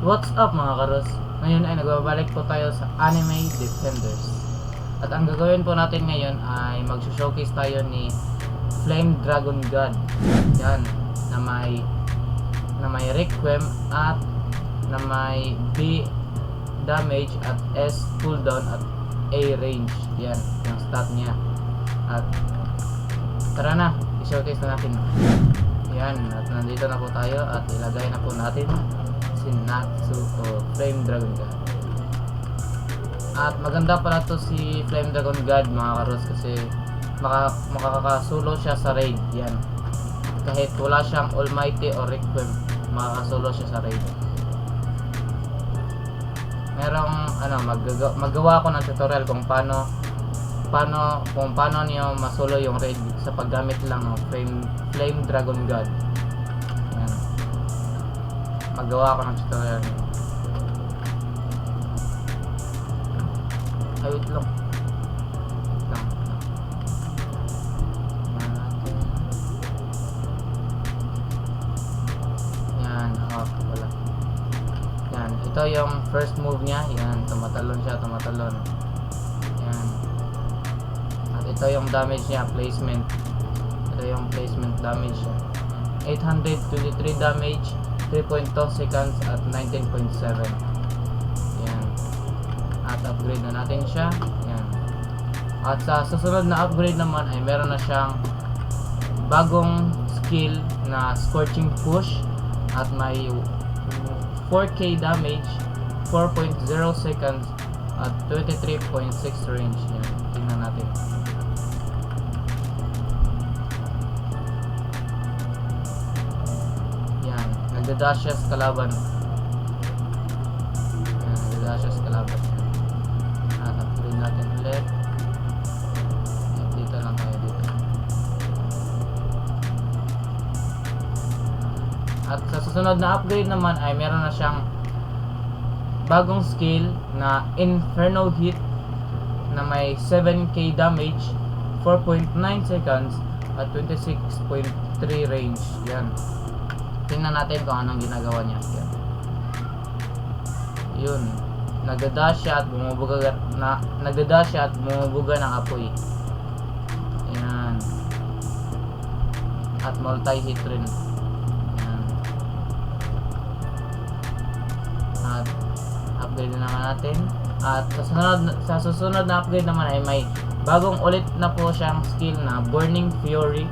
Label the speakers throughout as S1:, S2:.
S1: What's up mga karos? Ngayon ay nagbabalik po tayo sa Anime Defenders. At ang gagawin po natin ngayon ay mag-showcase tayo ni Flame Dragon God. Yan, na may Requiem at na may B damage at S cooldown at A range. Yan, yung stat niya. At tara na, i-showcase na natin. Yan, at nandito na po tayo at ilagay na po natin si Natsu o Flame Dragon God. At maganda pala to si Flame Dragon God mga karos kasi makakasulo siya sa raid. Yan, kahit wala siyang Almighty o Requiem, makakasulo siya sa raid. Merong magawa ko ng tutorial kung paano niyo masulo yung raid sa paggamit lang ng Flame Dragon God. Yan, magawa ko ng tutorial. Ay, wait lang. Yan, wala. Yan, ito yung first move niya. Yan, tumatalon siya, yan. At ito yung damage niya, placement. Ito yung placement damage niya. 823 damage, 3.2 seconds at 19.7. Yan. At upgrade na natin siya. Yan. At sa susunod na upgrade naman ay meron na siyang bagong skill na Scorching Push at may 4k damage, 4.0 seconds at 23.6 range. Yan. Tingnan natin. Yan. Nagda-dash siya sa kalaban. Yan. Nagda-dash siya sa kalaban. At upgrade natin ulit. Yan. Dito lang tayo dito. At sa susunod na upgrade naman ay meron na siyang bagong skill na Inferno Hit na may 7k damage, 4.9 seconds at 26.3 range. Yan. Tingnan natin kung anong ginagawa niya. Yan. Yun. Nagda-dash siya at bumubuga ng apoy. Yan. At multi-hit rin. At upgrade na naman natin. At sa susunod na upgrade naman ay may bagong ulit na po siyang skill na Burning Fury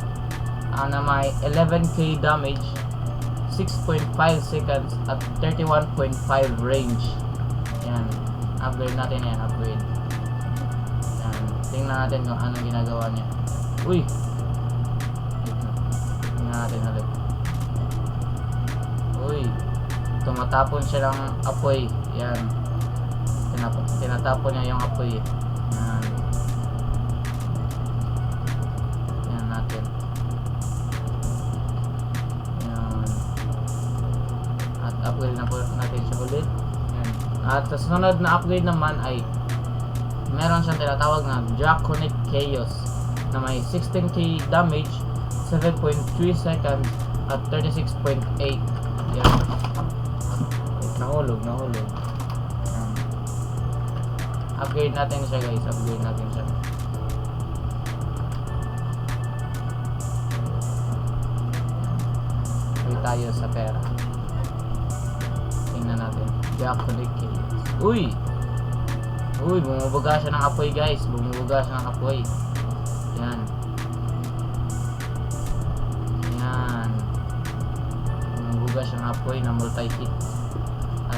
S1: na may 11k damage, 6.5 seconds at 31.5 range. Yan. Upgrade natin yan. Upgrade. Yan. Tingnan natin kung anong ginagawa niya. Uy! Tingnan natin ulit. Uy! Tumatapon siya ng apoy. Yan. Tinatapon niya yung apoy. Yan. Yan natin. Yan. At upgrade na po natin siya ulit. Yan. At sa sunod na upgrade naman ay meron siyang tinatawag na Draconic Chaos na may 16k damage, 7.3 seconds at 36.8. Yan. Nahulog. Upgrade natin siya guys. Upgrade natin siya. Uy tayo sa pera. Tingnan natin. Draconic Chaos. Uy! Bumubuga siya ng apoy guys. Bumubuga siya ng apoy. Yan. Bumubuga siya ng apoy na multi-hit.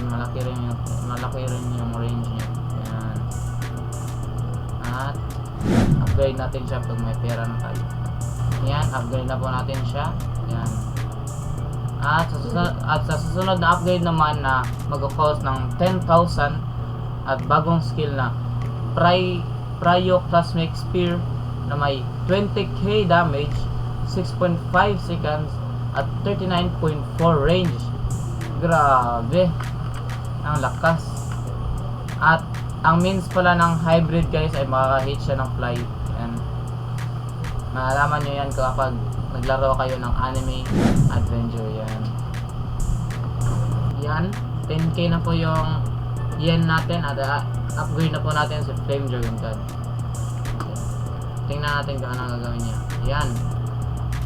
S1: Malaki rin yung range niya. Yan. At upgrade natin siya pag may pera na tayo. Yan, upgrade na po natin siya. Yan. At sa susunod na upgrade naman na mag-cost ng 10,000 at bagong skill na Pyroclasmic Spear na may 20k damage, 6.5 seconds at 39.4 range. Grabe, ang lakas. At ang means pala ng hybrid guys ay makaka-hit siya ng fly. Yan. Malalaman nyo yan kapag naglaro kayo ng anime adventure. Yan. 10k na po yung yen natin at upgrade na po natin sa Flame Dragon God. Tingnan natin kung ano gagawin niya. Yan.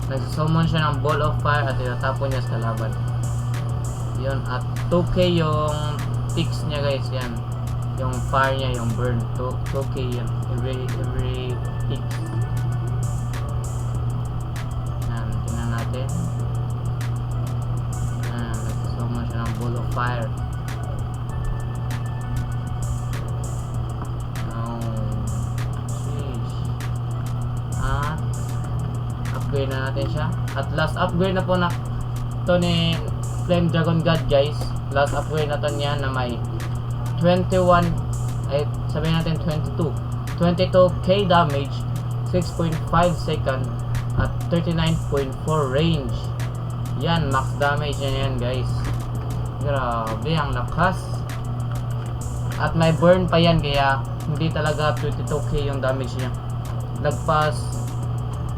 S1: Nagsusummon siya ng Ball of Fire at itatapon niya sa kalaban. Yun. At 2k yung ticks niya guys. Yan. Yung fire niya, yung burn. 2k yan. Every ticks. Yan. Tingnan natin. Yan. Nagsusummon siya ng Ball of Fire. Upgrade na natin siya. At last upgrade na po na to ni Flame Dragon God guys. Last upgrade na to niya na may 21 ay sabihin natin 22k damage, 6.5 second at 39.4 range. Yan, max damage niya yan guys. Grabe ang lakas. At may burn pa yan kaya hindi talaga 22k yung damage niya. Lagpas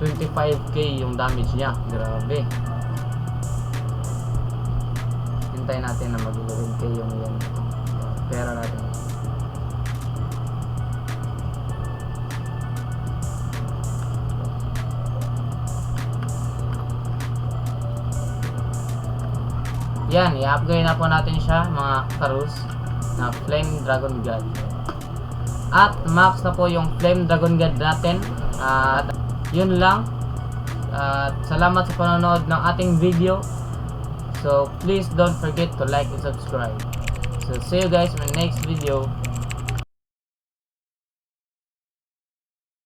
S1: 25k yung damage niya. Grabe. Hintayin natin na mag-11k yung yan. Pera natin. Yan, i-upgrade na po natin siya mga karus na Flame Dragon God. At max na po yung Flame Dragon God natin. At yun lang. Salamat sa panonood ng ating video. So please don't forget to like and subscribe. So see you guys in my next video.